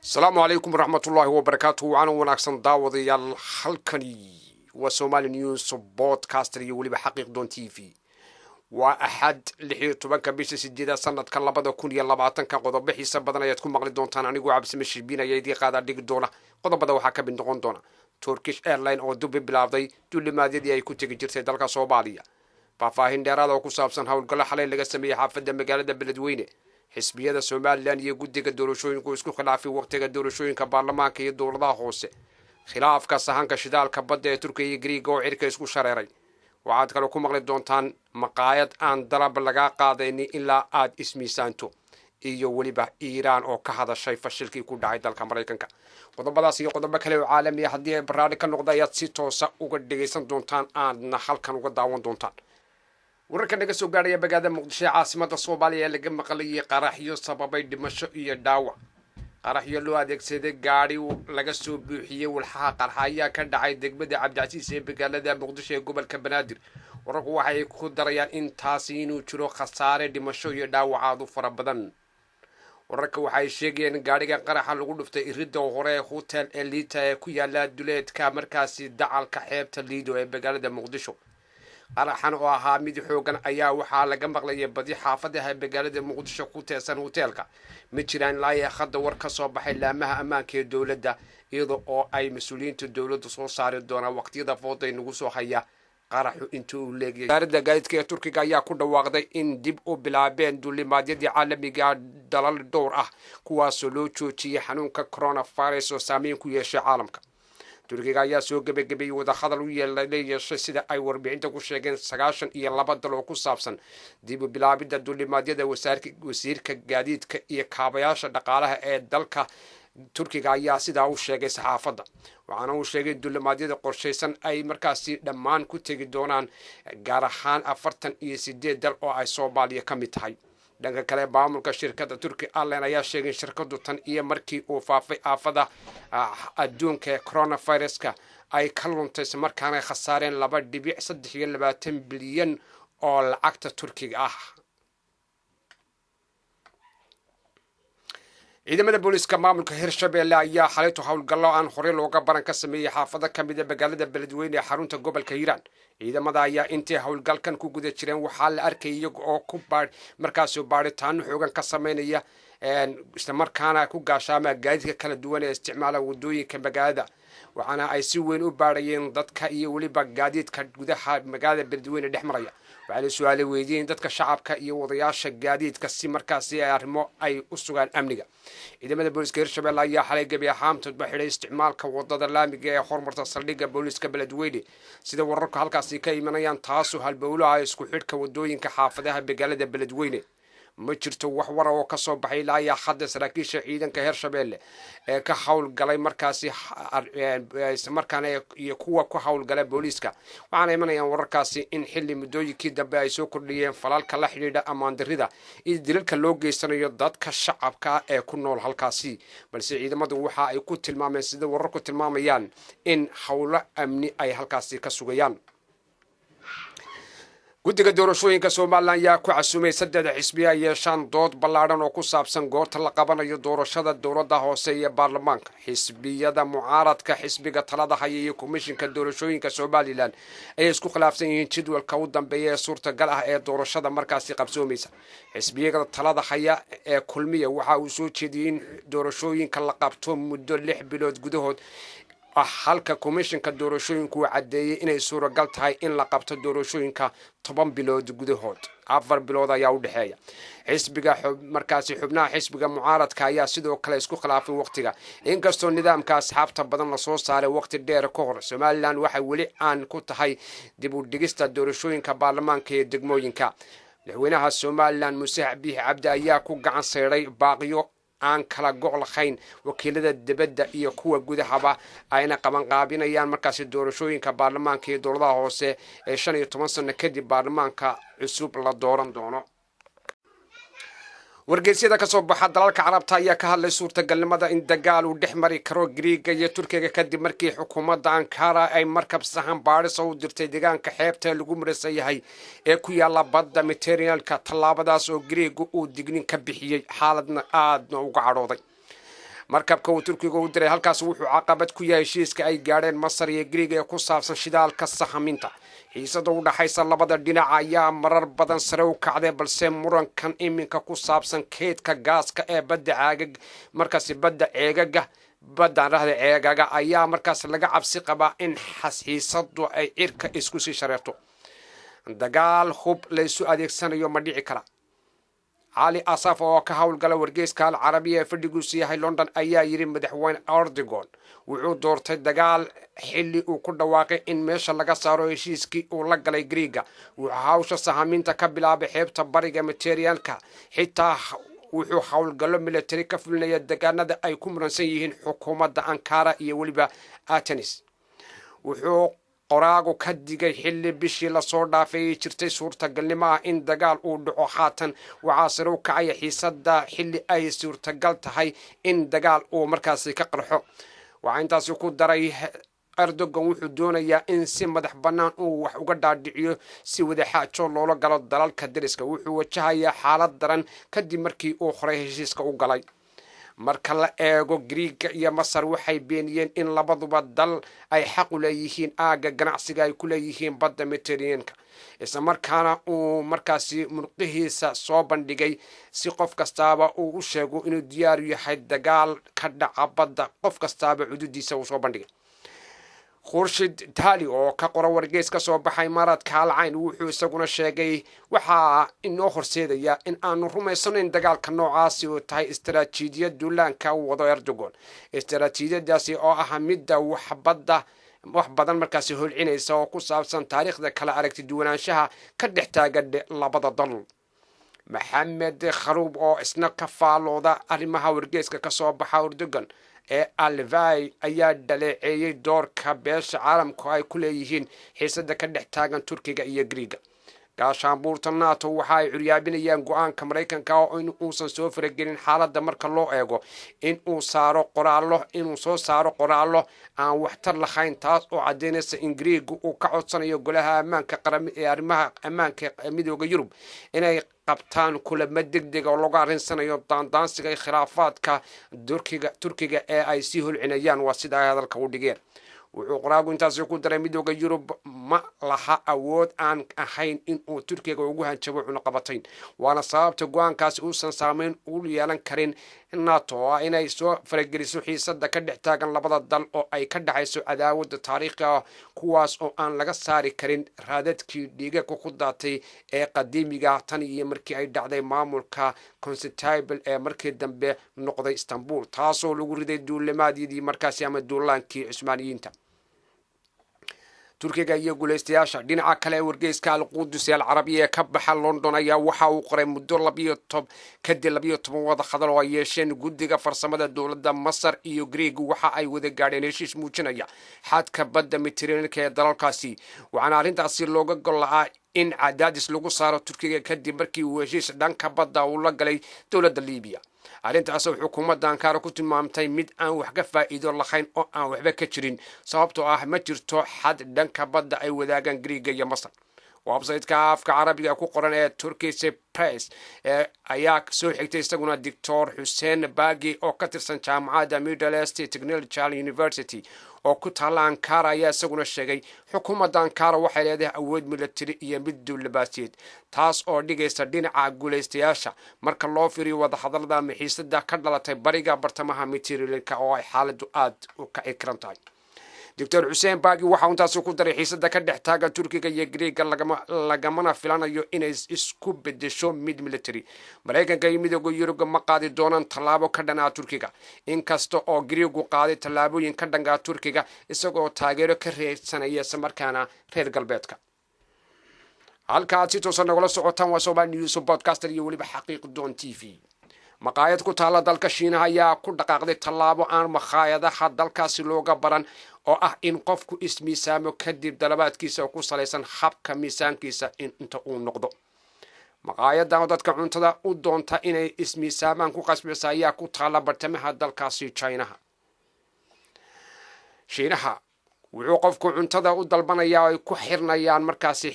السلام عليكم ورحمة الله وبركاته وعنا وناكسن داوضي الحلقني وسومالي نيوز بودكاستري ولي بحقيق دون تيفي وأحد لحي طبانك بيش سجيدا سنة كان لبدا كوني اللباتن كان قضب بحيسا بدنا يتكون مغلي دونتان عنيقو عبس مشيبين يدي قادة ديك دونا قضب بدا وحاكا بين دقون دونا توركيش ايرلاين او دوبي بلافدي دولي ماديدي اي كنتي جيرتي دالكا صوباليا فافاهين ديرادا وكسابسان هاول قلا حالي لغا سمية حافظة مقالة بلدويني xisbiyada Soomaaliland iyo guddiga doorashooyinku isku khilaafay waqtiga doorashooyinka baarlamaanka iyo dowladaha hoose khilaafka sahanka shidaalka badda ee Turkiga iyo Greek oo cirka isku shareeray waxaad kale ku maqli doontaan maqaayad aan dalab laga qaadaynin ilaa aad ismiisaanto iyo waliba Iiraan oo ka hadashay fashilkii ku dhacay dalka Mareykanka qodobadaas iyo qodobo kale oo caalami ah haddii ay barnaamij ka noqday aad si toos ah uga dhageysan doontaan aadna halkan uga daawan doontaan wararka naga soo gaaraya bagada muqdisho caasimada Soomaaliya laga maqlay qaraxyo sababay dhimasho iyo dhaawac qaraxyo loo adeegsaday gaari laga soo buuxiyay walxaha qarxaya ka dhacay degmada Cabdicasiis ee bagada muqdisho ee gobolka Banaadir wararku waxay ku darayaan in taasi inuu jiro khasaare dhimasho iyo dhaawac aad u fara badan wararka waxay sheegeen gaariga qaraxa lagu dhuftay iridda hore hotel Elite ee ku yaala duleedka markaasi dacalka xeebta Lido ee bagada muqdisho qaraxan oo ahaa mid xoogan ayaa waxaa laga maqlay badi xaafadaha magaalada muqdisho ku teesan hotelka ma jiraan laaya khada war ka soo baxay laamaha ammaanka ee dawladda iyadoo oo ay mas'uuliyiinta dawladdu soo saari doonaan waqtiyada fooday nagu soo haya qaraxu intuu leegay wasaaradda gaadiidka ee Turkiga ayaa ku dhawaaqday in dib u bilaabeen duulimaadyadii caalamiga dalal dhowr ah kuwaas oo loo joojiyay xanuunka coronavirus oo saameyn ku yeeshay caalamka Turkiga ayaa soo gabagabay wada hadal u yeeshay sida ay warbixinta ku sheegeen 92 dal oo ku saabsan dib u bilaabida duulimaadyada wasiirka gaadiidka iyo kaabayaasha dhaqaalaha ee dalka Turkiga ayaa sidaa u sheegay saxaafadda waxaana uu sheegay duulimaadyada qorsheysan ay markaasi dhammaan ku tagi doonaan gaar ahaan 48 dal oo ay Soomaaliya ka mid tahay dhanka kale maamulka shirkadda Turkish Airlines ayaa sheegay shirkadu tan iyo markii uu faafay aafada adduunka coronavirus-ka ay ka luntay markaana khasaareen 2.23 bilyan oo lacagta Turkiga ah ciidamada booliska maamulka Hirshabeelle ayaa xalayto hawlgallo aan hore looga baran ka sameeyay xaafada kamid ah magaalada Beledweyne ee xarunta gobolka Hiiraan ciidamada ayaa intii hawlgalkan ku guda jireen waxaa la arkay iyaga oo ku markaas baaritaan xoogan ka sameynaya isla markaana ku gaashaama gaadiidka kala duwan ee isticmaala wadooyinka magaalada waxaana ay si weyn u baarayeen dadka iyo waliba gaadiidka gudaha magaalada Beledweyne dhex maraya waxay su'aalo weydiin dadka shacabka iyo wadayaasha gaadiidka si markaasi ay arrimo ay u sugaan amniga ciidamada booliska Hirshabeelle ayaa xalay gabi ahaantood baxay isticmaalka wadada laamiga ee hormarta saldhigga booliska Beledweyne sida wararka halkaasi ka imanayaan taasoo halbowlaha isku xidhka wadooyinka xaafadaha magaalada Beledweyne ma jirto wax war oo ka soo baxay ilaa hadda saraakiisha ciidanka Hirshabeelle ee ka hawlgalay markaasi markaana iyo kuwa ku hawlgalay booliska waxaana imanayaan wararkaasi in xilli mudooyinkii dambe ay soo kordhiyeen falalka la xidhiidha ammaan darrida iyo dilalka loo geysanayo dadka shacabka ee ku nool halkaasi balse ciidamadu waxa ay ku tilmaameen sida wararku tilmaamayaan in hawlo amni ay halkaasi ka sugayaan guddiga doorashooyinka Soomaaliland ayaa ku casuumay 3 xisbi ay yeeshaan dood ballaaran oo ku saabsan goorta la qabanayo doorashada dowladda hoose iyo baarlamaanka xisbiyada mucaaradka xisbiga talada haya iyo komishinka doorashooyinka Soomaaliland ay isku khilaafsan yihiin jadwalka u dambeeya ee suurtagal ah ee doorashada markaasi qabsoomaysa xisbiga talada haya ee kulmiya waxa uu soo jeediyay in doorashooyinka la qabto muddo 6 bilood gudahood halka komishinka doorashooyinku cadeeyay inay suuragal tahay in la qabto doorashooyinka 10 bilood gudahood 4 bilood ayaa u dhaxeeya xisbiga markaasi xubnaha xisbiga mucaaradka ayaa sidoo kale isku khilaafay waqtiga inkastoo nidaamka asxaabta badan la soo saaray waqti dheer ka hor Soomaaliland waxay wali aan ku tahay dib u dhigista doorashooyinka baarlamaanka ee degmooyinka madaxweynaha Soomaaliland Muuse Biixi Cabdi ayaa ku gacan sayray baaqiyo aan kala go'ol lahayn wakiilada dibadda iyo kuwa gudahaba ayna qaban qaabinayaan markaasi doorashooyinka baarlamaanka ee dowladaha hoose ee 15 sano kadib baarlamaanka cusub la dooran doono wargeysyada ka soo baxa dalalka carabta ayaa ka hadlay suurtagalnimada in dagaal uu dhex mari karo Greek iyo Turkiga kadib markii xukuumadda Ankara ay markab sahan baaris u dirtay deegaanka xeebta lagu marasan yahay ee ku yaala badda Mediterranean-ka tallaabadaas oo Greek uu dignin ka bixiyay xaaladna aadna uga cadhooday markabka uu turkiga u diray halkaas wuxuu caqabad ku yahay heshiiska ay gaadheen masar iyo griiga ee ku saabsan shidaalka sahaminta xiisada u dhaxaysa labada dhinac ayaa marar badan sare u kacday balse murankan iminka ku saabsan keydka gaaska ee badda ceegaga ayaa markaas laga cabsi qabaa in xiisadu ay cirka isku sii shareerto dagaal hub laysu adeegsanayo ma dhici kara cali asaf oo ka howlgala wargeyska alcarabiya ee fadhigiisu yahay london ayaa yidhi madaxweyne erdogan wuxuu doortay dagaal xilli uu ku dhawaaqay in meesha laga saaro heshiiskii uu la galay griiga wuxuu hawsha sahaminta ka bilaabay xeebta bariga materialka xitaa wuxuu howlgallo military ka fulinaya deegaanada ay ku muransan yihiin xukuumadda ankara iyo weliba atenis wuxuu qoraagu ka digay xilli bishii lasoo dhaafay jirtay suurtagalnimo ah in dagaal uu dhaco haatan waxaa sare u kacaya xiisada xilli ay suurtagal tahay in dagaal uu markaasi ka qarxo waxaa intaasi ku daray erdogan wuxuu doonayaa in si madax bannaan uu wax uga dhaadhiciyo si wadaxaajo loola galo dalalka dariska wuxuu wajahayaa xaalad daran kadib markii uu horay heshiiska u galay marka la eego griiga iyo masar waxay beeniyeen in labaduba dal ay xaq u leeyihiin aagga ganacsiga ay ku leeyihiin badda mediterraneanka isla markaana uu markaasi murqihiisa soo bandhigay si qof kastaaba uu u sheego inuu diyaar yahay dagaal ka dhaca badda qof kastaaba xuduudiisa uu soo bandhigay khurshid taali oo ka qora wargeys ka soo baxay imaaraadka alcayn wuxuu isaguna sheegay waxaa inoo horseedaya in aanu rumaysanayn dagaalka noocaasi oo tahay istaraatiijiyad duulaanka uu wado erdogan istaraatiijiyadaasi oo ah midda wax badan markaasi holcinaysa oo ku saabsan taariikhda kala aragti duwanaanshaha ka dhex taagan labada dal maxamed kharuub oo isna ka faalooda arrimaha wargeyska ka soo baxa erdogan ee alvay ayaa dhaleeceeyey doorka beesha caalamku ay ku leeyihiin xiisada ka dhex taagan turkiga iyo griiga gaashaanbuurta nato waxa ay curyaabinayaan go-aanka maraykanka oo in uusan soo faragelin xaaladda marka loo eego inuu soo saaro qoraallo aan waxtar lahayn taas oo caddaynaysa in griiga uu ka codsanayo golaha ammaanka qaran ee arrimaha ammaanka midooda yurub inay qabtaan kulamo degdeg oo lagu arrinsanayo daandaansiga iyo khilaafaadka turkiga ee ay sii holcinayaan waa sida ay hadalka u dhigeen wuxuu qoraagu intaasi ku daray midooda yurub ma laha awood aan ahayn inuu turkiga ugu hanjabo cunaqabatayn waana sababta go-aankaasi uusan saameyn u yeelan karin nato oo inay soo farageliso xiisada ka dhex taagan labada dal oo ay ka dhaxayso cadaawada taariikhi ah kuwaas oo aan laga saari karin raadadkii dhiigaga ku daatay ee qadiimiga tan iyo markii ay dhacday maamulka constantinople ee markii dambe noqday istanbul taasoo lagu riday duulimaadyadii markaasi ama duulaankii cusmaaniyiinta turkiga iyo guulaystayaasha dhinaca kale ee wargeyska alquudus ee alcarabiya ee ka baxa london ayaa waxa uu qoray muddo 12 wada hadal oo ay yeesheen guddiga farsamada dowladda masar iyo griig waxa ay wada gaadheen heshiis muujinaya xadka badda mediterraneanka ee dalalkaasi waxaana arrintaasi looga gol lahaa in cadaadis lagu saaro turkiga kadib markii uu heshiis dhanka badda uu la galay dowladda liibiya arrintaas oo xukuumadda ankara ku tilmaamtay mid aan wax ka faa'iido lahayn oo aan waxba ka jirin sababtoo ah ma jirto xad dhanka badda ay wadaagaan griiga iyo masar website-ka afka carabiga ku qoran ee Turkish Press ayaa soo xigtay isaguna Dr. Hussein Bagi oo ka tirsan jaamacadda Middle East Technology University oo ku taala Ankara ayaa isaguna sheegay xukuumadda Ankara waxay leedahay awood military iyo mid diblomaasiyadeed taas oo dhigaysa dhinaca guulaystayaasha marka loo fiiriyo wada hadallada xiisada ka dhalatay bariga bartamaha Mediterranean oo ay xaaladdu aad u ka ikran tahay Dr. Hussein Bagi waxa uu taas ku daray xiisada ka dhex taagan Turkiga iyo Greega lagamana filanayo inay isku bedesho mid military Mareykanka iyo midowga Yurub ma qaadi doonaan tallaabo ka dhan ah Turkiga inkasta oo Greegu qaaday tallaabooyin ka dhan ah Turkiga isagoo taageero ka reebsanaya samarkaana reer galbeedka halka si toosan nagala socotaan waa Somali News Podcast iyo waliba xaqiiqdoon TV maqaayad ku taala dalka Shiinaha ayaa ku dhaqaaqday tallaabo aan maqaayadaha dalkaasi looga baran oo ah in qofku ismiisaamo kadib dalabaadkiisa ku salaysan habka miisaankiisa inta uu noqdo maqaayadda dadka cuntada u doonta inay ismiisaamaan ku qasbaysa ayaa ku taala bartamaha dalkaasi Shiinaha wuxuu qofku cuntada u dalbanayaa ay ku xirnayaan markaasi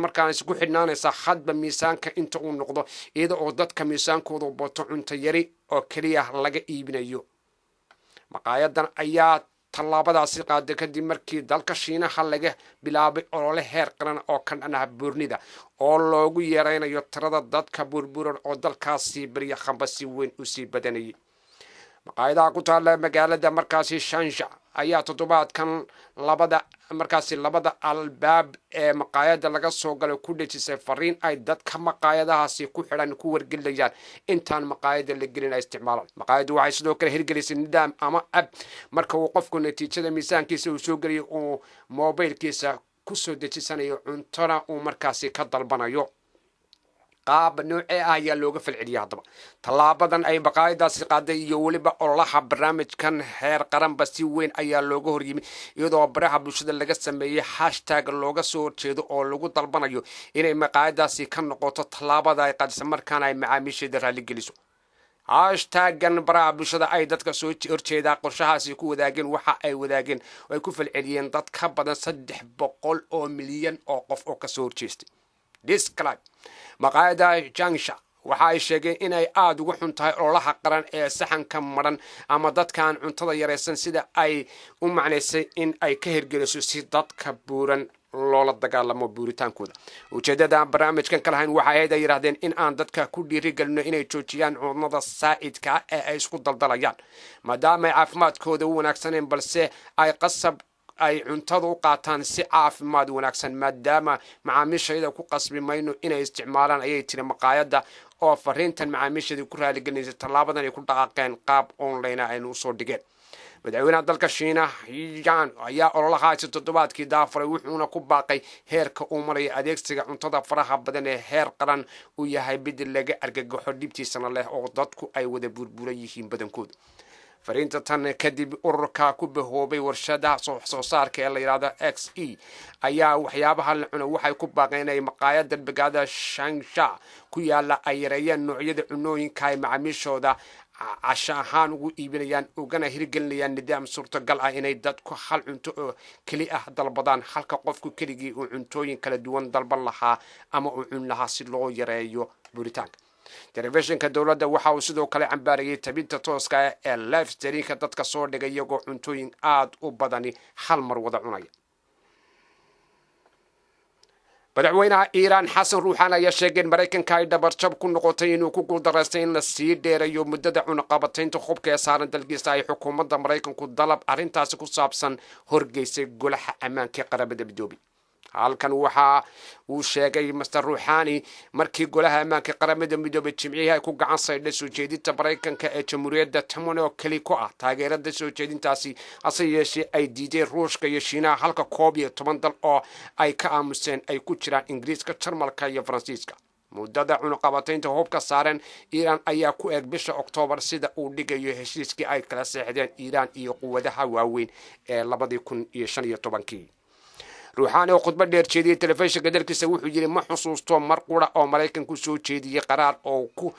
markaana isku xidhnaanaysa hadba miisaanka inta uu noqdo iyada oo dadka miisaankoodu bato cunto yari oo kaliya laga iibinayo maqaayadan ayaa tallaabadaasi qaaday kadib markii dalka Shiinaha laga bilaabay olole heer qaran oo ka dhan ah buurnida oo loogu yareynayo tirada dadka burburan oo dalkaasi bariya khambasi weyn u sii badanayay maqaayadaha ku taala magaalada markaasi Shansha ayaa toddobaadkan labada albaab ee maqaayada laga soo galay ku dhejisay fariin ay dadka maqaayadahaasi ku xidhan ku wargelinayaan intaan maqaayada la gelin ay isticmaalaan maqaayadu waxay sidoo kale hirgelisay nidaam ama app marka uu qofku natiijada miisaankiisa uu soo geliyo uu mobilkiisa ku soo dejisanayo cuntona uu markaasi ka dalbanayo qaab noocee ah ayaa looga falceliyay haddaba tallaabadan ay maqaayadaasi qaaday iyo weliba ololaha barnaamijkan heer qaranba si weyn ayaa looga horyimi iyadoo baraha bulshada laga sameeyay hashtag looga soo horjeedo oo lagu dalbanayo inay maqaayadaasi ka noqoto tallaabada ay qaadisa markaana ay macaamiisheeda raali geliso hashtagan baraha bulshada ay dadka soo horjeeda qorshahaasi ku wadaageen waxa ay wadaageen oo ay ku falceliyeen dad ka badan 300 oo milyan oo qof oo ka soo horjeestay describe maqaayada Jangsha waxa ay sheegeen inay aad ugu xun tahay ololaha qaran ee saxanka maran ama dadkan cuntada yareysan sida ay u macneysay in ay ka hirgeliso si dadka buuran loola dagaalamo buuritaankooda ujeedada barnaamijkan kala hayn waxa ay yiraahdeen in aan dadka ku dhiirigelino inay joojiyaan cunada saa'idka ee ay isku daldalayaan maadaama ay caafimaadkooda u wanaagsaneen balse ay qasab ay cuntada u qaataan si caafimaad wanaagsan maadaama macaamiishayda ku qasbi mayno inay isticmaalaan ayay tiri maqaayada oo fariintan macaamiishada ku raali gelinaysa tallaabadan ay ku dhaqaaqeen qaab online ah aynu soo dhigeen madaxweynaha dalka Shiinaha Yan ayaa ololahaasi toddobaadkii daafaray wuxuuna ku baaqay heerka uu maraya adeegsiga cuntada faraha badan ee heer qaran uu yahay bid laga argagaxo dhibtiisana leh oo dadku ay wada burburan yihiin badankooda fariinta tan kadib ururka ku bahoobay warshadaha soo saarka ee la yiraahdo XE ayaa waxyaabaha la cuno waxay ku baaqeen inay maqaayada bagada Shangsha ku yaala ay yareeyaan noocyada cunooyinka ay macaamiishooda casho ahaan ugu iibinayaan ugana hirgelinayaan nidaam suurtagal ah inay dadku hal cunto oo keli ah dalbadaan halka qofku keligii uu cuntooyin kala duwan dalban lahaa ama uu cun lahaa si loo yareeyo buritaanka telefishinka dawladda waxa uu sidoo kale cambaarayay tabinta tooska ee live streamka dadka soo dhigay iyagoo cuntooyin aad u badani hal mar wada cunaya madaxweynaha Iran Xasan Ruuxaan ayaa sheegay in Mareykanka ay dhabarjab ku noqotay inuu ku guuldareystay in la sii dheereeyo muddada cunaqabataynta hubka ee saaran dalkiisa ay xukuumadda Mareykanku dalab arrintaasi ku saabsan horgeysay golaha ammaanka qaramada midoobay halkan waxa uu sheegay Mr. Ruuxaani markii golaha ammaanka qaramada midoobay jimciyaha ay ku gacan saydhay soo jeedinta Mareykanka ee jamhuuriyadda Timor kali ku ah taageerada soo jeedintaasi ase yeeshee ay diiday Ruushka iyo Shiinaha halka 11 dal oo ay ka aamuseen ay ku jiraan Ingiriiska, Jarmalka iyo Faransiiska muddada cunaqabataynta hubka saaran Iran ayaa ku eeg bisha Oktoobar sida uu dhigayo heshiiskii ay kala saxdeen Iran iyo quwadaha waaweyn ee 2015 ruuxaani oo khudbad dheer jeediyay telefishinka dalkiisa wuxuu yiri ma xusuusto mar qura oo Mareykanku soo jeediyay qaraar oo ku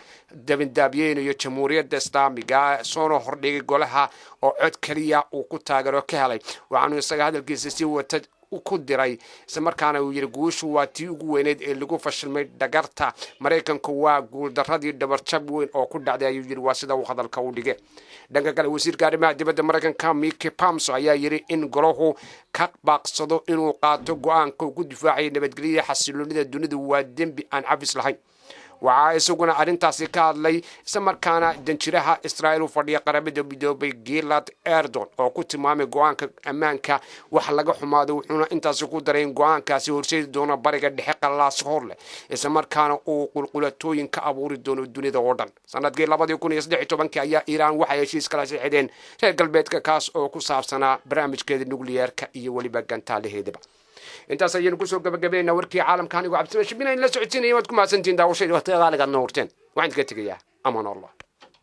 dabindaabiyeynayo jamhuuriyadda islaamiga soo hordhigay golaha oo cod kaliya uu ku taageero ka helay waxaanu isaga hadalkiisa si wata ku diray isla markaana uu yiri guushu waa tii ugu weyneed ee lagu fashilmay dhagarta Mareykanku waa guul daradii dhabarjab weyn oo ku dhacday ayuu yiri waa sida uu hadalka u dhigay dhanka kale wasiirka arrimaha dibadda Mareykanka Mike Pompeo ayaa yiri in golahu ka baaqsado inuu qaato go'aanka uu ku difaacay nabadgelyada xasiloonida dunida waa dembi aan cafis lahayn waxa isaguna arrintaasi ka hadlay isla markaana danjiraha Israa'iil u fadhiya qaramada midoobay Gilad Erdogan oo ku tilmaamay go'aanka ammaanka wax laga xumaado wuxuuna intaas ku daray in go'aankaasi horseedi doono bariga dhexe qalaas hor leh isla markaana uu qulqulatooyin ka abuuri doono dunida oo dhan sanadkii 2013 ayaa Iran waxay heshiis kala saxeexdeen reer galbeedka kaas oo ku saabsanaa barnaamijkeeda nukliyeerka iyo waliba gantaalaheedaba intaas ayaynu ku soo gabagabeynaa warkii caalamka anigu cabdi shibina in la socodsiinayay waad ku maasantiin daawashada waqtiga qaaliga noorteen waxaan ka tegayaa amaan Allah